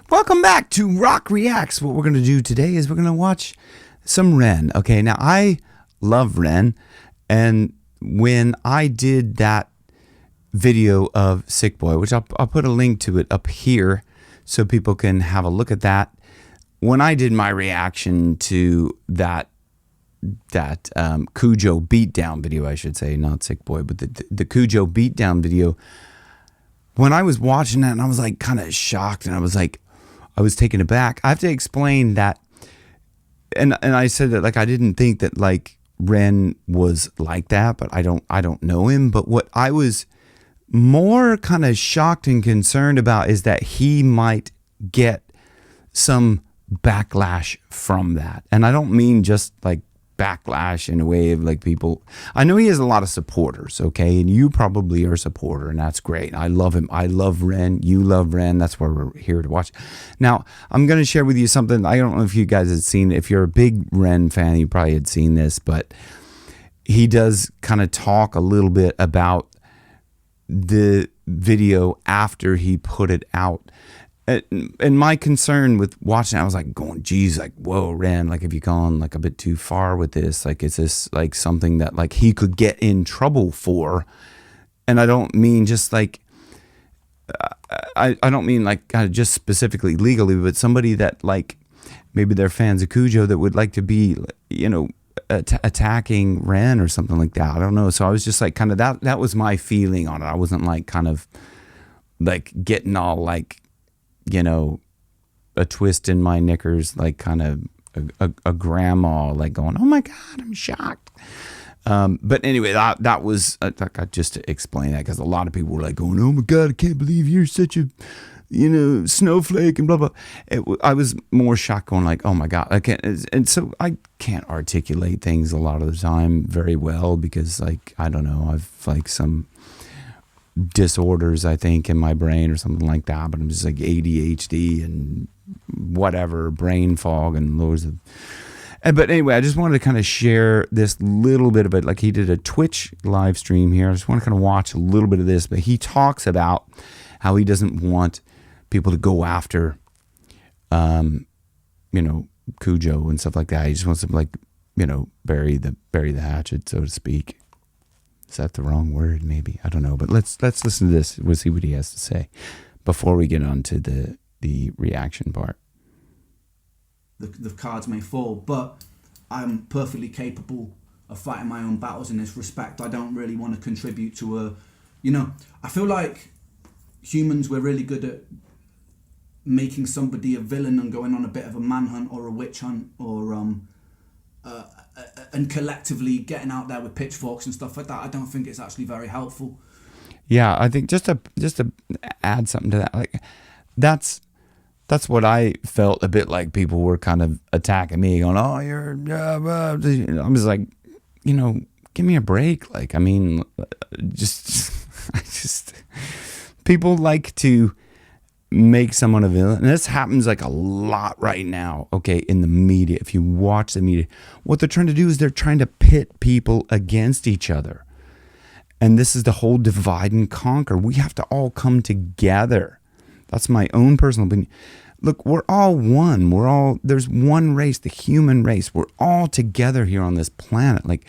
Welcome back to Rock Reacts. What we're going to do today is we're going to watch some Ren. Okay, now I love Ren, and when I did that video of Sick Boy, which I'll put a link to it up here so people can have a look at that. When I did my reaction to that Cujo beatdown video, I should say, not Sick Boy, but the Cujo beatdown video, when I was watching that, and I was like kind of shocked, and I was taken aback. I have to explain that, and I said that like I didn't think that like Ren was like that, but I don't know him. But what I was more kind of shocked and concerned about is that he might get some backlash from that. And I don't mean just like backlash in a way of like people. I know he has a lot of supporters, okay, and you probably are a supporter, and that's great. I love him. I love Ren. You love Ren. That's why we're here to watch. Now, I'm going to share with you something. I don't know if you guys had seen. If you're a big Ren fan, you probably had seen this, but he does kind of talk a little bit about the video after he put it out. And my concern with watching it, I was like going, geez, like, whoa, Ren, like, have you gone like a bit too far with this? Like, is this like something that like he could get in trouble for? And I don't mean just like, I don't mean like kind of just specifically legally, but somebody that like maybe they're fans of Cujo that would like to be, you know, attacking Ren or something like that. I don't know. So I was just like kind of that was my feeling on it. I wasn't like kind of like getting all like, you know, a twist in my knickers, like kind of a grandma, like going, oh my God, I'm shocked. But anyway, that was just to explain that, because a lot of people were like going, oh my God, I can't believe you're such a, you know, snowflake and blah, blah. I was more shocked going like, oh my God. I can't, and so I can't articulate things a lot of the time very well because like, I don't know, I've like some disorders, I think, in my brain or something like that, but I'm just like ADHD and whatever, brain fog and loads of. But anyway, I just wanted to kind of share this little bit of it. Like he did a Twitch live stream here. I just want to kind of watch a little bit of this, but he talks about how he doesn't want people to go after, you know, Cujo and stuff like that. He just wants to like, you know, bury the hatchet, so to speak. Is that the wrong word? Maybe. I don't know. But let's listen to this. We'll see what he has to say before we get on to the reaction part. The cards may fall, but I'm perfectly capable of fighting my own battles in this respect. I don't really want to contribute to a, you know, I feel like humans, we're really good at making somebody a villain and going on a bit of a manhunt or a witch hunt or and collectively getting out there with pitchforks and stuff like that. I don't think it's actually very helpful. Yeah, I think just to add something to that, like that's what I felt a bit like people were kind of attacking me, going, "Oh, you're," I was like, you know, give me a break. Like, I mean, just people like to make someone a villain, and this happens like a lot right now, okay, in the media. If you watch the media, what they're trying to do is they're trying to pit people against each other, and this is the whole divide and conquer. We have to all come together. That's my own personal opinion. Look, we're all one. There's one race, the human race. We're all together here on this planet. Like,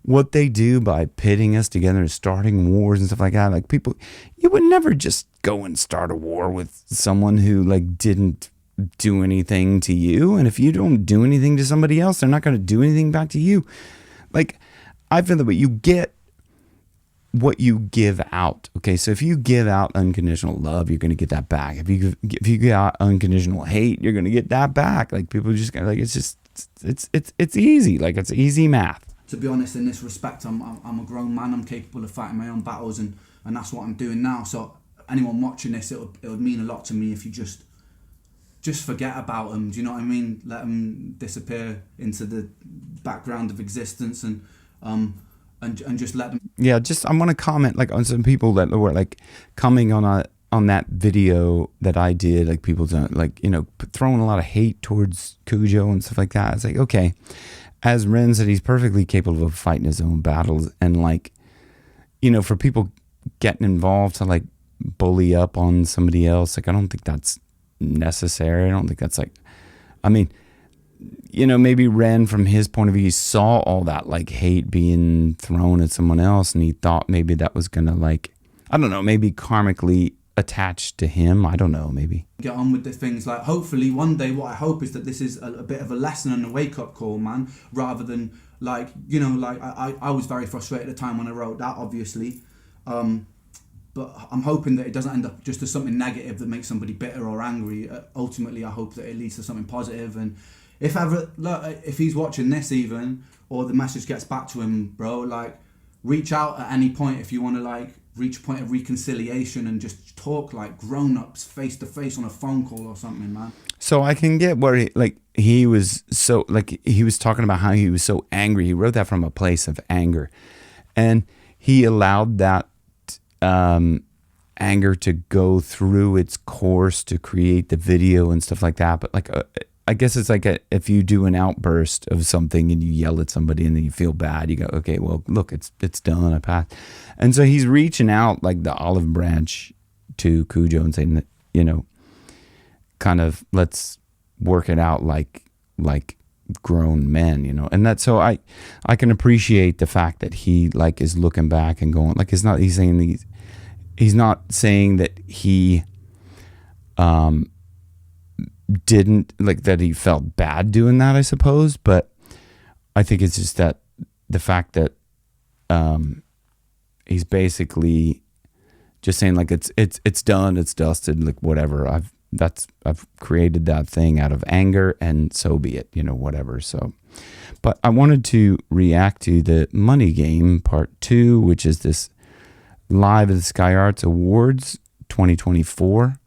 what they do by pitting us together and starting wars and stuff like that, like people, you would never just go and start a war with someone who like didn't do anything to you. And if you don't do anything to somebody else, they're not going to do anything back to you. Like, I feel that way. You get what you give out. Okay, so if you give out unconditional love, you're going to get that back. If you give out unconditional hate, you're going to get that back. Like, people just like, it's easy. Like, it's easy math. To be honest, in this respect, I'm a grown man. I'm capable of fighting my own battles, and that's what I'm doing now. So anyone watching this, it would mean a lot to me if you just forget about them. Do you know what I mean? Let them disappear into the background of existence, and just let them. Yeah, I want to comment like on some people that were like coming on that video that I did. Like, people don't like, you know, throwing a lot of hate towards Cujo and stuff like that. It's like, okay. As Ren said, he's perfectly capable of fighting his own battles, and like, you know, for people getting involved to like bully up on somebody else, like, I don't think that's necessary. I don't think that's like, I mean, maybe Ren, from his point of view, he saw all that like hate being thrown at someone else, and he thought maybe that was gonna, like, I don't know, maybe karmically attached to him. I don't know, maybe. Get on with the things. Like, hopefully one day, what I hope is that this is a bit of a lesson and a wake-up call, man, rather than like, like I was very frustrated at the time when I wrote that, obviously, but I'm hoping that it doesn't end up just as something negative that makes somebody bitter or angry. Ultimately, I hope that it leads to something positive. And if he's watching this even, or the message gets back to him, bro, like, reach out at any point if you want to, like, reach a point of reconciliation and just talk like grown-ups face to face on a phone call or something, man. So I can get where he was talking about how he was so angry. He wrote that from a place of anger, and he allowed that anger to go through its course to create the video and stuff like that. But like, I guess it's like if you do an outburst of something and you yell at somebody and then you feel bad, you go, okay, well, look, it's done, I passed. And so he's reaching out like the olive branch to Cujo and saying that, kind of, let's work it out like grown men, and that's, so I can appreciate the fact that he like is looking back and going, like, he's not saying that he didn't, like, that he felt bad doing that, I suppose, but I think it's just that the fact that he's basically just saying like it's done, it's dusted, like, whatever, I've created that thing out of anger, and so be it, whatever. So, but I wanted to react to the Money Game Part 2, which is this live at the Sky Arts Awards 2024.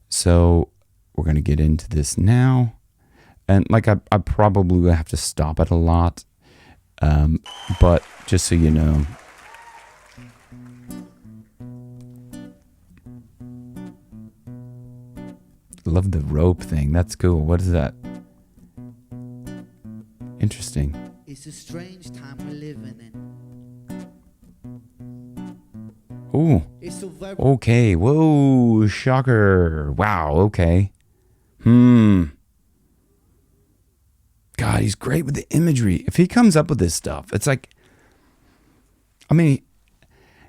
So we're going to get into this now. And like, I probably will have to stop it a lot. But just so you know. Love the rope thing. That's cool. What is that? Interesting. It's a strange time we're living in. Ooh. Okay. Whoa. Shocker. Wow. Okay. God, he's great with the imagery. If he comes up with this stuff, it's like, I mean,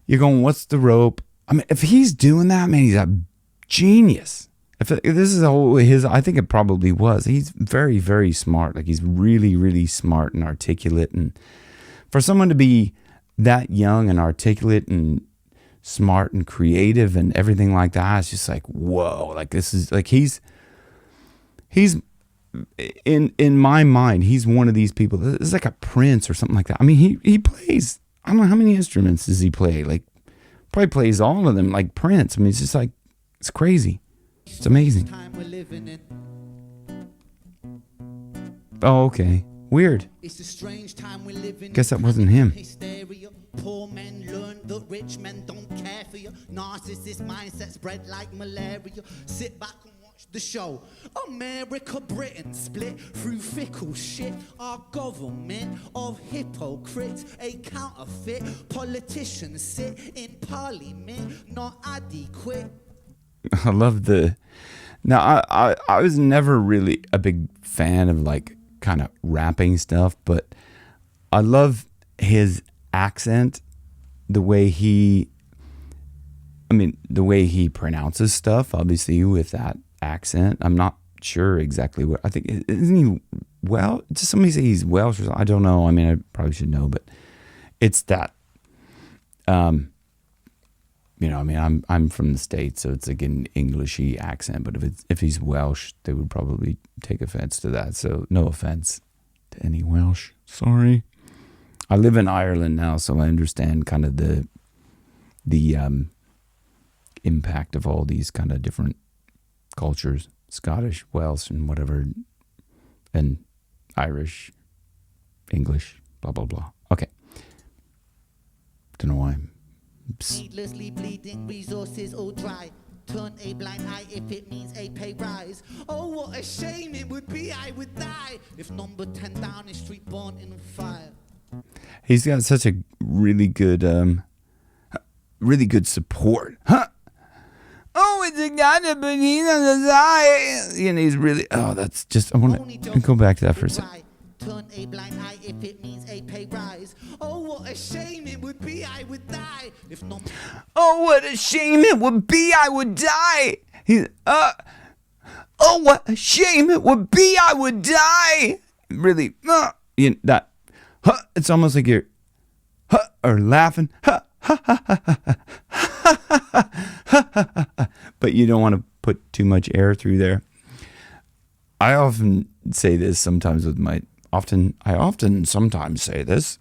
you're going, what's the rope? I mean, if he's doing that, man, he's a genius. If this is I think it probably was. He's very, very smart. Like, he's really, really smart and articulate. And for someone to be that young and articulate and smart and creative and everything like that, it's just like, whoa. Like, this is like, he's in my mind, he's one of these people. It's like a Prince or something like that. I mean, he plays, I don't know how many instruments does he play. Like, probably plays all of them like Prince. I mean, it's just like, it's crazy. It's amazing. Oh, okay. Weird. It's a strange time we live in. Guess that wasn't him. Hysteria. Poor men learn that rich men don't care for you. Narcissist mindset spread like malaria. Sit back and watch the show. America, Britain split through fickle shit. Our government of hypocrites, a counterfeit. Politicians sit in parliament, not adequate. I love now I was never really a big fan of like kind of rapping stuff, but I love his accent, the way he pronounces stuff, obviously with that accent. I'm not sure exactly what, I think, isn't he just somebody say he's Welsh or something? I don't know. I mean, I probably should know, but it's that, I mean, I'm from the States, so it's like an Englishy accent. But if he's Welsh, they would probably take offense to that. So no offense to any Welsh. Sorry. I live in Ireland now, so I understand kind of the impact of all these kind of different cultures: Scottish, Welsh, and whatever, and Irish, English, blah blah blah. Okay. Don't know why. Needlessly bleeding, resources all dry. Turn a blind eye if it means a pay rise. Oh, what a shame it would be, I would die if number 10 Downing Street born in fire. He's got such a really good support. Huh? Oh, the guy that beneath the eye. And he's really, that's just, I want to go back to that for a second. Turn a blind eye if it means a pay rise. Oh, what a shame it would be, I would die. If not. Oh, what a shame it would be, I would die. Oh, what a shame it would be, I would die. Really, that, it's almost like you're, or laughing, but you don't want to put too much air through there. I often say this sometimes sometimes say this,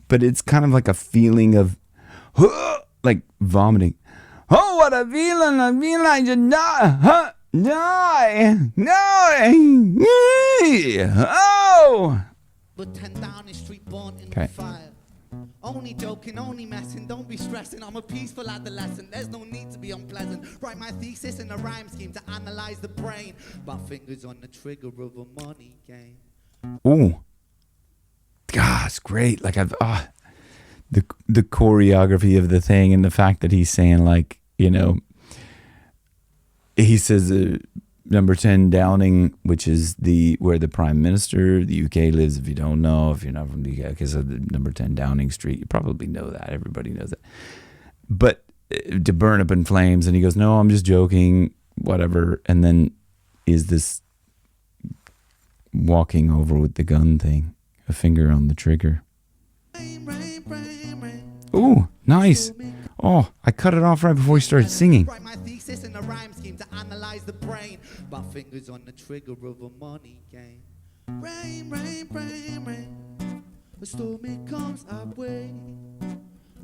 but it's kind of like a feeling of, like vomiting. Oh, what a feeling! I feel like to die, oh. But 10 Downing Street born in the fire. Only joking, only messing, don't be stressing. I'm a peaceful adolescent, there's no need to be unpleasant. Write my thesis in a rhyme scheme to analyze the brain. My fingers on the trigger of a money game. Ooh. God, it's great. Like the choreography of the thing and the fact that he's saying, like, he says number 10 Downing, which is where the Prime Minister of the UK lives. If you don't know, if you're not from the UK, because of the number 10 Downing Street, you probably know that. Everybody knows that. But to burn up in flames, and he goes, "No, I'm just joking, whatever." And then is this walking over with the gun thing, a finger on the trigger. Ooh, nice. Oh, I cut it off right before he started singing. Write my thesis in a rhyme scheme to analyze the brain. My fingers on the trigger of a money game. Rain, rain, rain, rain. A storm it comes our way.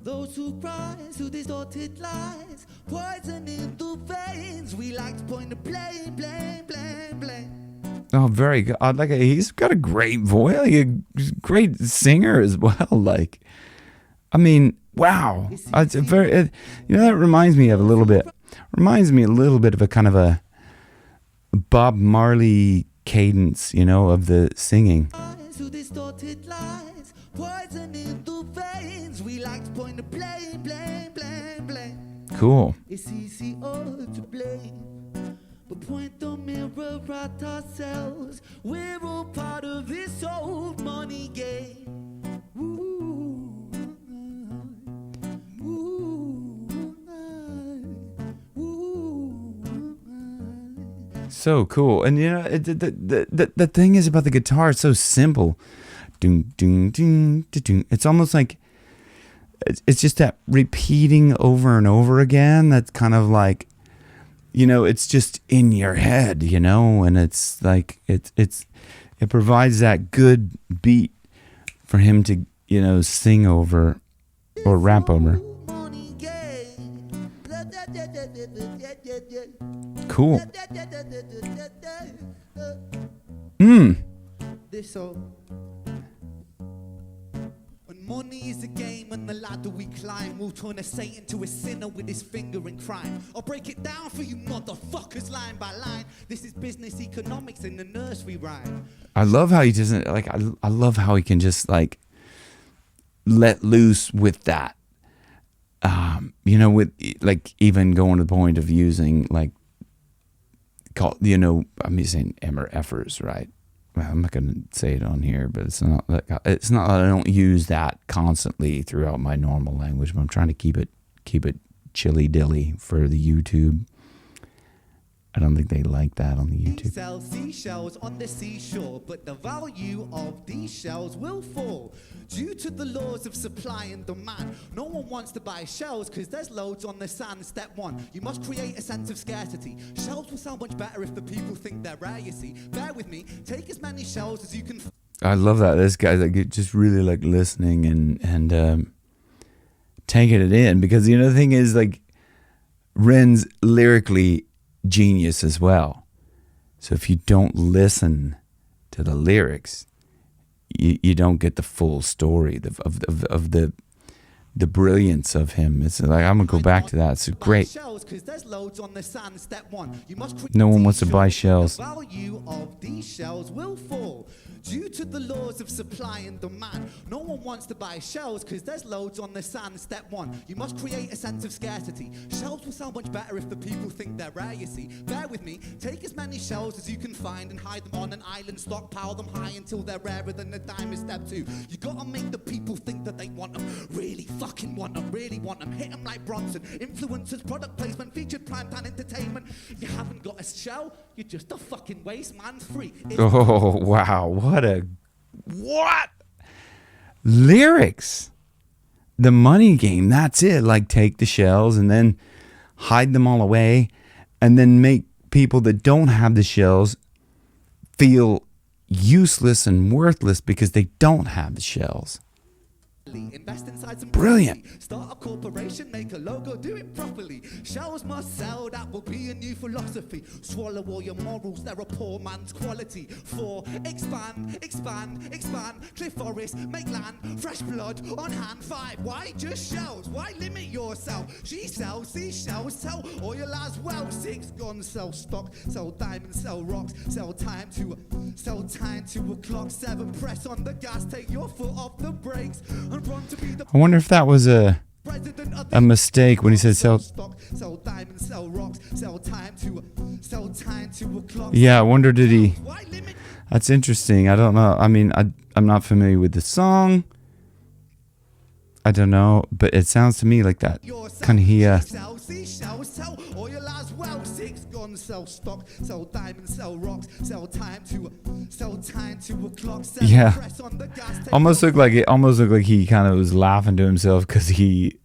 Those who rise, who distorted lies, poison in the veins. We like to point the blame, blame, blame, blame. Oh, very good. He's got a great voice, like a great singer as well. Like, I mean, wow. It's that reminds me a little bit of a kind of a Bob Marley cadence, of the singing. Who distorted lies, poison in the veins. We like to point the blame, blame, blame, blame. Cool. It's easy all to blame, but point the mirror at ourselves. We're all part of this old money game. Ooh. So cool. And the thing is about the guitar, it's so simple. Doom, doom, doom, doom. It's almost like it's just that repeating over and over again. That's kind of like, it's just in your head, and it's like it provides that good beat for him to sing over or rap over. Cool. When money is a game and the ladder we climb, we'll turn a saint into a sinner with his finger in crime. I'll break it down for you motherfuckers line by line. This is business economics in the nursery rhyme. I love how he doesn't like. I love how he can just like let loose with that. With like even going to the point of using like, I'm using Effers, right? Well, I'm not going to say it on here, but it's not that I don't use that constantly throughout my normal language, but I'm trying to keep it chilly dilly for the YouTube. I don't think they like that on the YouTube. Sell seashells on the seashore, but the value of these shells will fall due to the laws of supply and demand. No one wants to buy shells because there's loads on the sand. Step one, you must create a sense of scarcity. Shells will sound much better if the people think they're rare, you see. Bear with me, take as many shells as you can. I love that. This guy's like just really like listening and taking it in, because the other thing is like Ren's lyrically genius as well. So if you don't listen to the lyrics, you don't get the full story of the brilliance of him. It's like, I'm gonna go back to that. It's great. No one wants to buy shells. The value of these shells will fall. Due to the laws of supply and demand, no one wants to buy shells because there's loads on the sand. Step one, you must create a sense of scarcity. Shells will sound much better if the people think they're rare, you see. Bear with me, take as many shells as you can find and hide them on an island, stockpile them high until they're rarer than a dime. Is step two, you gotta make the people think that they want them, really fucking want them, really want them. Hit them like Bronson, influencers, product placement, featured primetime entertainment. If you haven't got a shell, you're just a fucking waste, man. Free. Oh, wow. What? Lyrics. The money game. That's it. Like, take the shells and then hide them all away and then make people that don't have the shells feel useless and worthless because they don't have the shells. Invest inside some Brilliant. property. Start a corporation, make a logo, do it properly. Shells must sell, that will be a new philosophy. Swallow all your morals, they're a poor man's quality. 4, expand, expand, expand. Clear forest, make land, fresh blood on hand. 5, why just shells? Why limit yourself? She sells seashells, sell oil as well. 6, guns, sell stock, sell diamonds, sell rocks, sell time to a clock. 7, press on the gas, take your foot off the brakes. I wonder if that was a mistake when he said sell. Yeah, I wonder did he. That's interesting. I don't know. I mean, I'm not familiar with the song. I don't know, but it sounds to me like that. Kind of he. Sell stock, sell diamonds, sell rocks, sell time to a clock. Yeah, almost looked like he kind of was laughing to himself because he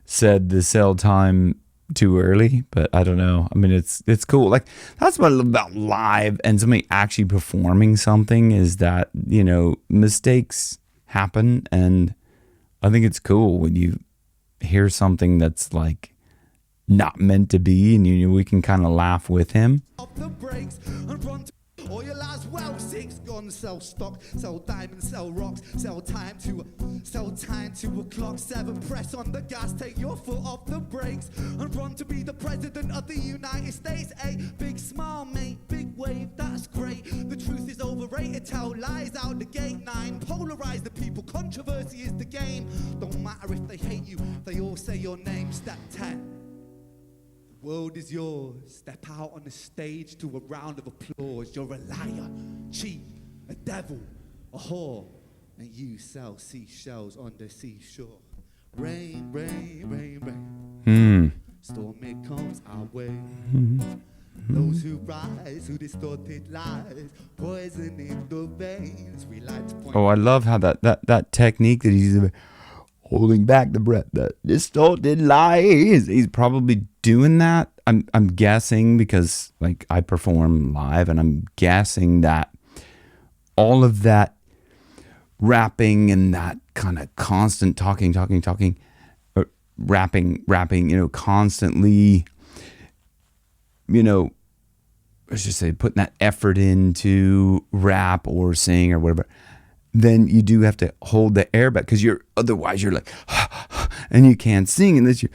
said the sell time too early. But I don't know. I mean, it's cool. Like, that's what I love about live and somebody actually performing something is that, you know, mistakes happen, and I think it's cool when you hear something that's like not meant to be, and we can kind of laugh with him. Oil as well. 6, guns, sell stock, sell diamonds, sell rocks, sell time to a clock. 7, press on the gas, take your foot off the brakes and run to be the president of the United States. 8, big smile, mate, big wave, that's great. The truth is overrated, tell lies out the gate. 9, polarize the people, controversy is the game. Don't matter if they hate you, they all say your name. Step 10. World is yours. Step out on the stage to a round of applause. You're a liar, cheat, a devil, a whore, and you sell seashells on the seashore. Rain, rain, rain, rain. Storm it comes our way. Those who rise, who distorted lies, poison in the veins. We like to point. Oh, I love how that technique that he's holding back the breath, that distorted lies. He's probably doing that. I'm guessing because like I perform live, and I'm guessing that all of that rapping and that kind of constant talking, or rapping, you know, constantly, you know, let's just say putting that effort into rap or sing or whatever. Then you do have to hold the air back because otherwise you're like, and you can't sing. And this you,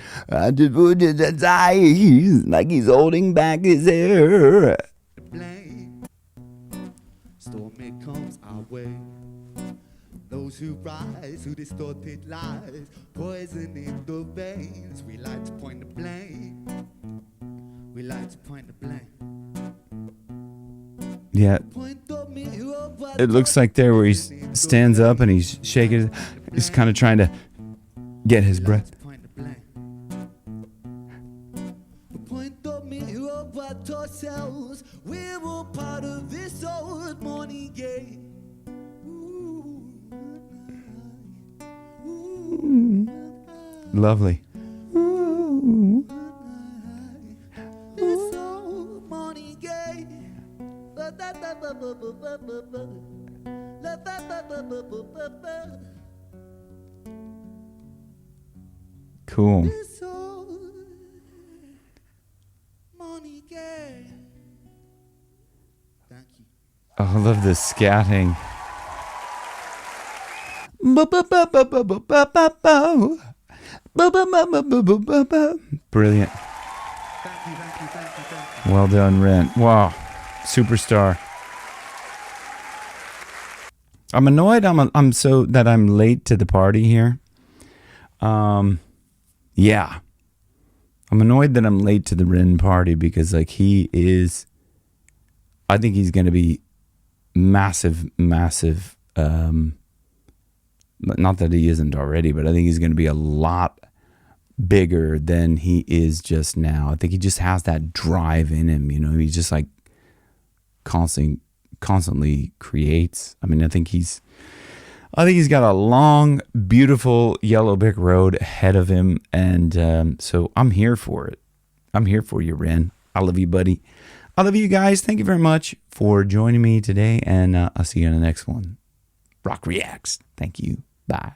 like he's holding back his air. Storm it comes our way. Those who rise, who distorted lies, poison in the veins. We like to point the blame. We like to point the blame. Yeah, it looks like there where he stands up and he's shaking. He's kind of trying to get his breath. We're all part of this old morning game. Lovely. This old morning game. Cool. Thank you. Oh, I love the scatting. Brilliant. Thank you. Well done, Rent. Wow. Superstar. I'm annoyed. I'm so that I'm late to the party here. Yeah. I'm annoyed that I'm late to the Rin party because like he is. I think he's going to be massive. Not that he isn't already, but I think he's going to be a lot bigger than he is just now. I think he just has that drive in him. You know, he's just like constantly creates. I mean, I think he's got a long, beautiful yellow brick road ahead of him, and so I'm here for it. I'm here for you, Ren. I love you, buddy. I love you guys. Thank you very much for joining me today, and I'll see you on the next one. Rock Reacts. Thank you. Bye.